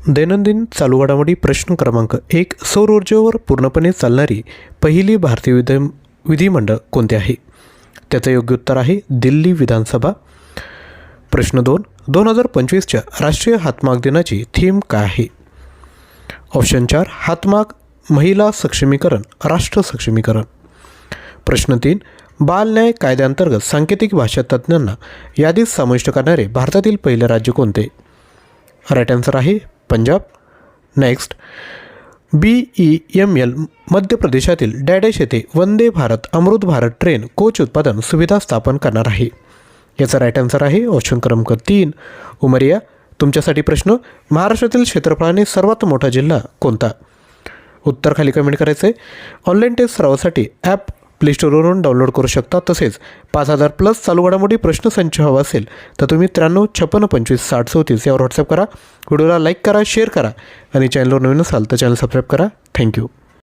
दैनंदिन चालू घडामोडी प्रश्न क्रमांक 1. सौर ऊर्जेवर पूर्णपणे चालणारी पहिली भारतीय विधिमंडळ कोणते आहे? त्याचं योग्य उत्तर आहे दिल्ली विधानसभा. प्रश्न 2. 2025च्या राष्ट्रीय हातमाग दिनाची थीम काय आहे? ऑप्शन 4. हातमाग, महिला सक्षमीकरण, राष्ट्र सक्षमीकरण. प्रश्न 3. बाल न्याय कायद्याअंतर्गत सांकेतिक भाषा तज्ज्ञांना यादीत समाविष्ट करणारे भारतातील पहिले राज्य कोणते? राईट आन्सर आहे पंजाब. नेक्स्ट. BEML मध्य प्रदेशातील डॅडेश येथे वंदे भारत अमृत भारत ट्रेन कोच उत्पादन सुविधा स्थापन करणार आहे. याचा राईट आन्सर आहे ऑप्शन क्रमांक 3 उमरिया. तुमच्यासाठी प्रश्न. महाराष्ट्रातील क्षेत्रफळाने सर्वात मोठा जिल्हा कोणता? उत्तर खाली कमेंट करायचं आहे. ऑनलाईन टेस्ट सरावासाठी ॲप प्ले स्टोरवरून डाउनलोड करू शकता. तसेच 5000+ चालू घडामोडी प्रश्नसंच हवा असेल तर तुम्ही 93 56 25 60 34 यावर व्हॉट्सअप करा. व्हिडिओला लाईक करा, शेअर करा आणि चॅनलवर नवीन असाल तर चॅनल सबस्क्राईब करा. थँक्यू.